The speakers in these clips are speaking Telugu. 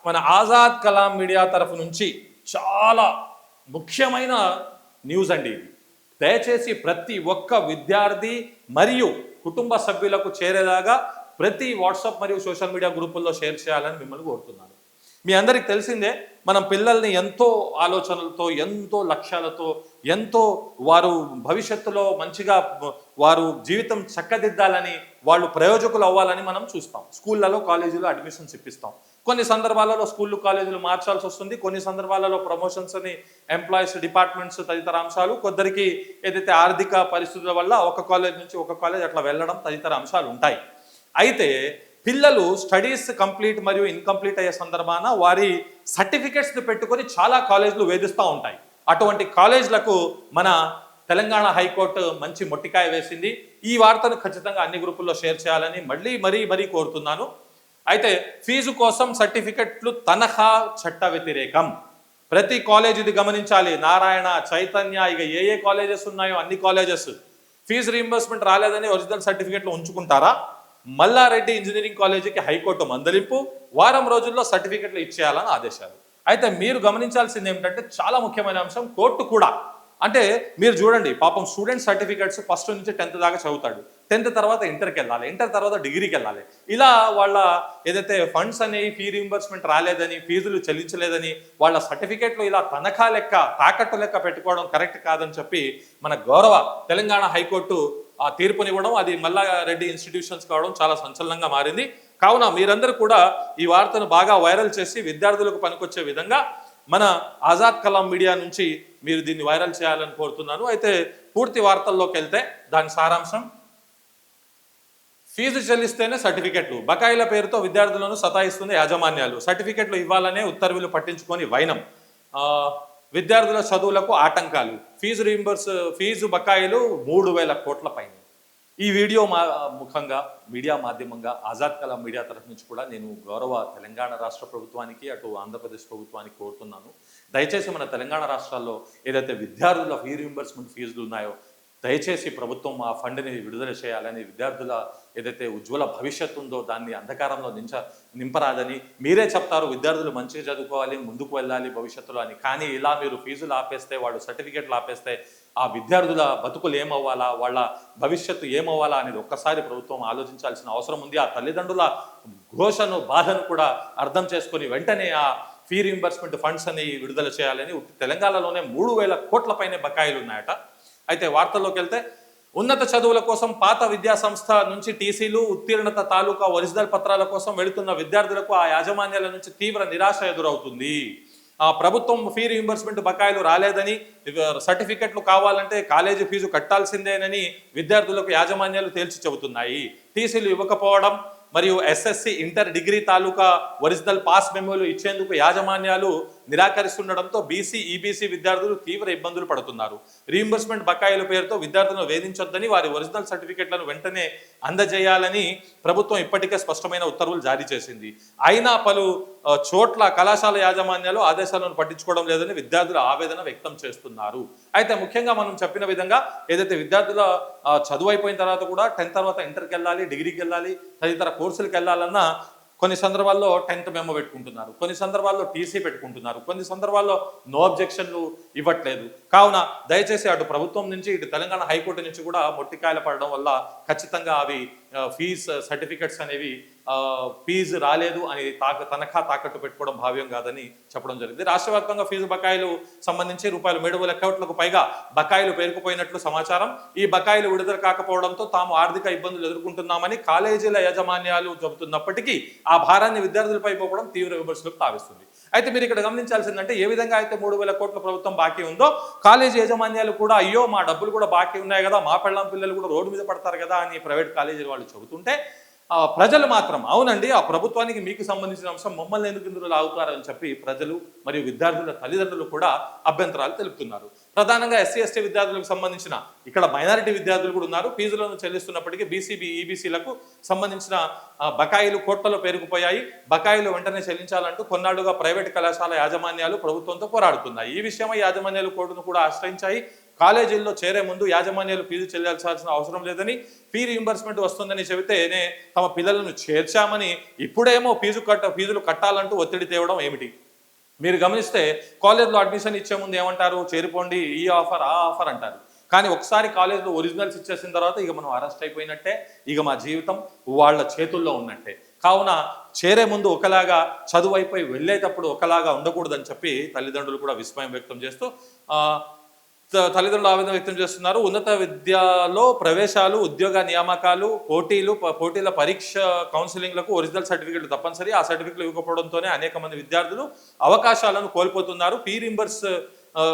మన ఆజాద్ కలాం మీడియా తరఫు నుంచి చాలా ముఖ్యమైన న్యూస్ అండి ఇది. దయచేసి ప్రతి ఒక్క విద్యార్థి మరియు కుటుంబ సభ్యులకు చేరేలాగా ప్రతి వాట్సాప్ మరియు సోషల్ మీడియా గ్రూపుల్లో షేర్ చేయాలని మిమ్మల్ని కోరుతున్నాను. మీ అందరికి తెలిసిందే, మనం పిల్లల్ని ఎంతో ఆలోచనలతో, ఎంతో లక్ష్యాలతో, ఎంతో వారు భవిష్యత్తులో మంచిగా వారు జీవితం చక్కదిద్దాలని, వాళ్ళు ప్రయోజకులు అవ్వాలని మనం చూస్తాం. స్కూళ్ళలో, కాలేజీలో అడ్మిషన్స్ ఇప్పిస్తాం. కొన్ని సందర్భాలలో స్కూళ్ళు, కాలేజీలు మార్చాల్సి వస్తుంది. కొన్ని సందర్భాలలో ప్రమోషన్స్ అని, ఎంప్లాయీస్, డిపార్ట్మెంట్స్ తదితర అంశాలు, కొందరికి ఏదైతే ఆర్థిక పరిస్థితుల వల్ల ఒక కాలేజ్ నుంచి ఒక కాలేజ్ అట్లా వెళ్ళడం తదితర అంశాలు ఉంటాయి. అయితే పిల్లలు స్టడీస్ కంప్లీట్ మరియు ఇన్కంప్లీట్ అయ్యే సందర్భాన వారి సర్టిఫికెట్స్ని పెట్టుకొని చాలా కాలేజీలు వేధిస్తూ ఉంటాయి. అటువంటి కాలేజీలకు మన తెలంగాణ హైకోర్టు మంచి మొట్టికాయ వేసింది. ఈ వార్తను ఖచ్చితంగా అన్ని గ్రూపుల్లో షేర్ చేయాలని మరీ కోరుతున్నాను. అయితే ఫీజు కోసం సర్టిఫికెట్లు తనఖా చట్ట వ్యతిరేకం. ప్రతి కాలేజ్ ఇది గమనించాలి. నారాయణ, చైతన్య, ఇక ఏ కాలేజెస్ ఉన్నాయో అన్ని కాలేజెస్ ఫీజు రీయింబర్స్మెంట్ రాలేదని ఒరిజినల్ సర్టిఫికెట్లు ఉంచుకుంటారా? మల్లారెడ్డి ఇంజనీరింగ్ కాలేజీకి హైకోర్టు మందలింపు, వారం రోజుల్లో సర్టిఫికెట్లు ఇచ్చేయాలని ఆదేశాలు. అయితే మీరు గమనించాల్సింది ఏమిటంటే చాలా ముఖ్యమైన అంశం, కోర్టు కూడా అంటే మీరు చూడండి, పాపం స్టూడెంట్ సర్టిఫికెట్స్ ఫస్ట్ నుంచి 10th దాకా చదువుతాడు, 10th తర్వాత ఇంటర్కి వెళ్ళాలి, ఇంటర్ తర్వాత డిగ్రీకి వెళ్ళాలి. ఇలా వాళ్ళ ఏదైతే ఫండ్స్ అనేవి ఫీ రీయింబర్స్మెంట్ రాలేదని, ఫీజులు చెల్లించలేదని వాళ్ళ సర్టిఫికెట్లు ఇలా తనఖా లెక్క, తాకట్టు లెక్క పెట్టుకోవడం కరెక్ట్ కాదని చెప్పి మన గౌరవ తెలంగాణ హైకోర్టు ఆ తీర్పునివ్వడం, అది మల్లారెడ్డి ఇన్స్టిట్యూషన్స్ కావడం చాలా సంచలనంగా మారింది. కావున మీరందరూ కూడా ఈ వార్తను బాగా వైరల్ చేసి విద్యార్థులకు పనికొచ్చే విధంగా మన ఆజాద్ కలాం మీడియా నుంచి మీరు దీన్ని వైరల్ చేయాలని కోరుతున్నాను. అయితే పూర్తి వార్తల్లోకి వెళ్తే దాని సారాంశం, ఫీజు చెల్లిస్తేనే సర్టిఫికెట్లు, బకాయిల పేరుతో విద్యార్థులను సతాయిస్తుంది యాజమాన్యాలు, సర్టిఫికెట్లు ఇవ్వాలనే ఉత్తర్వులు పట్టించుకొని వైనం, విద్యార్థుల చదువులకు ఆటంకాలు, ఫీజు బకాయిలు 3,000 కోట్ల పైన. ఈ వీడియో ముఖంగా మీడియా మాధ్యమంగా ఆజాద్ కలాం మీడియా తరఫు నుంచి కూడా నేను గౌరవ తెలంగాణ రాష్ట్ర ప్రభుత్వానికి, అటు ఆంధ్రప్రదేశ్ ప్రభుత్వానికి కోరుతున్నాను, దయచేసి మన తెలంగాణ రాష్ట్రాల్లో ఏదైతే విద్యార్థుల ఫీ రీయింబర్స్మెంట్ ఫీజులు ఉన్నాయో దయచేసి ప్రభుత్వం ఆ ఫండ్ని విడుదల చేయాలని, విద్యార్థుల ఏదైతే ఉజ్వల భవిష్యత్తు ఉందో దాన్ని అంధకారంలో నింపరాదని. మీరే చెప్తారు విద్యార్థులు మంచిగా చదువుకోవాలి, ముందుకు వెళ్ళాలి భవిష్యత్తులో అని, కానీ ఇలా మీరు ఫీజులు ఆపేస్తే, వాళ్ళు సర్టిఫికెట్లు ఆపేస్తే ఆ విద్యార్థుల బతుకులు ఏమవ్వాలా, వాళ్ళ భవిష్యత్తు ఏమవ్వాలా అనేది ఒక్కసారి ప్రభుత్వం ఆలోచించాల్సిన అవసరం ఉంది. ఆ తల్లిదండ్రుల ఘోషను, బాధను కూడా అర్థం చేసుకొని వెంటనే ఆ ఫీ రీయింబర్స్మెంట్ ఫండ్స్ అని విడుదల చేయాలని. తెలంగాణలోనే 3,000 కోట్ల పైనే బకాయిలు ఉన్నాయట. అయితే వార్తల్లోకి వెళ్తే, ఉన్నత చదువుల కోసం పాత విద్యా సంస్థ నుంచి టీసీలు, ఉత్తీర్ణత తాలూకా ఒరిజినల్ పత్రాల కోసం వెళుతున్న విద్యార్థులకు ఆ యాజమాన్యాల నుంచి తీవ్ర నిరాశ ఎదురవుతుంది. ఆ ప్రభుత్వం ఫీ రీయింబర్స్మెంట్ బకాయిలు రాలేదని, సర్టిఫికెట్లు కావాలంటే కాలేజీ ఫీజు కట్టాల్సిందేనని విద్యార్థులకు యాజమాన్యాలు తేల్చి చెబుతున్నాయి. టీసీలు ఇవ్వకపోవడం మరియు ఎస్ఎస్సి, ఇంటర్, డిగ్రీ తాలూకా ఒరిజినల్ పాస్ మెమోలు ఇచ్చేందుకు యాజమాన్యాలు నిరాకరిస్తుండడంతో బీసీ, ఈబీసీ విద్యార్థులు తీవ్ర ఇబ్బందులు పడుతున్నారు. రీయింబర్స్మెంట్ బకాయిల పేరుతో విద్యార్థులను వేధించొద్దని, వారి ఒరిజినల్ సర్టిఫికెట్లను వెంటనే అందజేయాలని ప్రభుత్వం ఇప్పటికే స్పష్టమైన ఉత్తర్వులు జారీ చేసింది. అయినా పలు చోట్ల కళాశాల యాజమాన్యాలు ఆదేశాలను పట్టించుకోవడం లేదని విద్యార్థులు ఆవేదన వ్యక్తం చేస్తున్నారు. అయితే ముఖ్యంగా మనం చెప్పిన విధంగా ఏదైతే విద్యార్థుల చదువు అయిపోయిన తర్వాత కూడా 10th తర్వాత ఇంటర్కి వెళ్ళాలి, డిగ్రీకి వెళ్ళాలి, తదితర కోర్సులకు వెళ్ళాలన్నా కొన్ని సందర్భాల్లో 10th మెమో పెట్టుకుంటున్నారు, కొన్ని సందర్భాల్లో టీసీ పెట్టుకుంటున్నారు, కొన్ని సందర్భాల్లో నో అబ్జెక్షన్లు ఇవ్వట్లేదు. కావున దయచేసి అటు ప్రభుత్వం నుంచి, ఇటు తెలంగాణ హైకోర్టు నుంచి కూడా మొట్టికాయలు పడడం వల్ల ఖచ్చితంగా అవి సర్టిఫికెట్స్ అనేవి ఫీజు రాలేదు అని తనఖా తాకట్టు పెట్టుకోవడం భావ్యం కాదని చెప్పడం జరిగింది. రాష్ట్ర వ్యాప్తంగా ఫీజు బకాయిలు సంబంధించి ₹7,000 కోట్లకు పైగా బకాయిలు పేరుకుపోయినట్లు సమాచారం. ఈ బకాయిలు విడుదల కాకపోవడంతో తాము ఆర్థిక ఇబ్బందులు ఎదుర్కొంటున్నామని కాలేజీల యాజమాన్యాలు చెబుతున్నప్పటికీ ఆ భారాన్ని విద్యార్థులపై పోవడం తీవ్ర విమర్శలకు తావిస్తుంది. అయితే మీరు ఇక్కడ గమనించాల్సిందంటే, ఏ విధంగా అయితే 3,000 కోట్ల ప్రభుత్వం బాకీ ఉందో, కాలేజీ యాజమాన్యాలు కూడా అయ్యో మా డబ్బులు కూడా బాకీ ఉన్నాయి కదా, మా పెళ్ళాం పిల్లలు కూడా రోడ్డు మీద పడతారు కదా అని ప్రైవేట్ కాలేజీల వాళ్ళు చెబుతుంటే, ప్రజలు మాత్రం అవునండి ఆ ప్రభుత్వానికి మీకు సంబంధించిన అంశం, మమ్మల్ని ఎందుకు ఇందులో లాగుతారని చెప్పి ప్రజలు మరియు విద్యార్థుల తల్లిదండ్రులు కూడా అభ్యంతరాలు తెలుపుతున్నారు. ప్రధానంగా ఎస్సీ, ఎస్టీ విద్యార్థులకు సంబంధించిన, ఇక్కడ మైనారిటీ విద్యార్థులు కూడా ఉన్నారు, ఫీజులను చెల్లిస్తున్నప్పటికీ బీసీబీ, ఈబీసీలకు సంబంధించిన బకాయిలు కోట్లలో పేరుకుపోయాయి. బకాయిలు వెంటనే చెల్లించాలంటూ కొన్నాళ్లుగా ప్రైవేట్ కళాశాల యాజమాన్యాలు ప్రభుత్వంతో పోరాడుతున్నాయి. ఈ విషయమై యాజమాన్యాలు కోర్టును కూడా ఆశ్రయించాయి. కాలేజీల్లో చేరే ముందు యాజమాన్యాలు ఫీజు చెల్లించాల్సిన అవసరం లేదని, ఫీ రీయింబర్స్మెంట్ వస్తుందని చెబితేనే తమ పిల్లలను చేర్చామని ఇప్పుడేమో ఫీజులు కట్టాలంటూ ఒత్తిడి తేవడం ఏమిటి? మీరు గమనిస్తే కాలేజ్లో అడ్మిషన్ ఇచ్చే ముందు ఏమంటారు? చేరిపోండి, ఈ ఆఫర్ ఆ ఆఫర్ అంటారు. కానీ ఒకసారి కాలేజ్లో ఒరిజినల్స్ ఇచ్చేసిన తర్వాత ఇక మనం అరెస్ట్ అయిపోయినట్టే, ఇక మా జీవితం వాళ్ళ చేతుల్లో ఉన్నట్టే. కావున చేరే ముందు ఒకలాగా, చదువు అయిపోయి వెళ్ళేటప్పుడు ఒకలాగా ఉండకూడదని చెప్పి తల్లిదండ్రులు కూడా విస్మయం వ్యక్తం చేస్తూ తల్లిదండ్రులు ఆవేదన వ్యక్తం చేస్తున్నారు. ఉన్నత విద్యలో ప్రవేశాలు, ఉద్యోగ నియామకాలు, పోటీల పరీక్ష కౌన్సిలింగ్లకు ఒరిజినల్ సర్టిఫికెట్లు తప్పనిసరి. ఆ సర్టిఫికెట్లు ఇవ్వకపోవడంతోనే అనేక మంది విద్యార్థులు అవకాశాలను కోల్పోతున్నారు.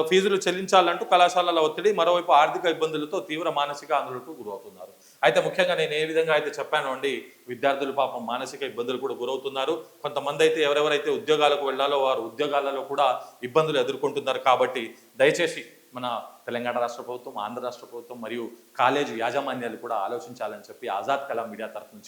ఫీజులు చెల్లించాలంటూ కళాశాలల ఒత్తిడి, మరోవైపు ఆర్థిక ఇబ్బందులతో తీవ్ర మానసిక ఆందోళనకు గురవుతున్నారు. అయితే ముఖ్యంగా నేను ఏ విధంగా అయితే చెప్పానో అండి, విద్యార్థులు పాపం మానసిక ఇబ్బందులు కూడా గురవుతున్నారు. కొంతమంది అయితే ఎవరెవరైతే ఉద్యోగాలకు వెళ్ళాలో వారు ఉద్యోగాలలో కూడా ఇబ్బందులు ఎదుర్కొంటున్నారు. కాబట్టి దయచేసి మన తెలంగాణ రాష్ట్ర ప్రభుత్వం, ఆంధ్ర రాష్ట్ర ప్రభుత్వం మరియు కాలేజీ యాజమాన్యాలు కూడా ఆలోచించాలని చెప్పి ఆజాద్ కలాం మీడియా తరఫు నుంచి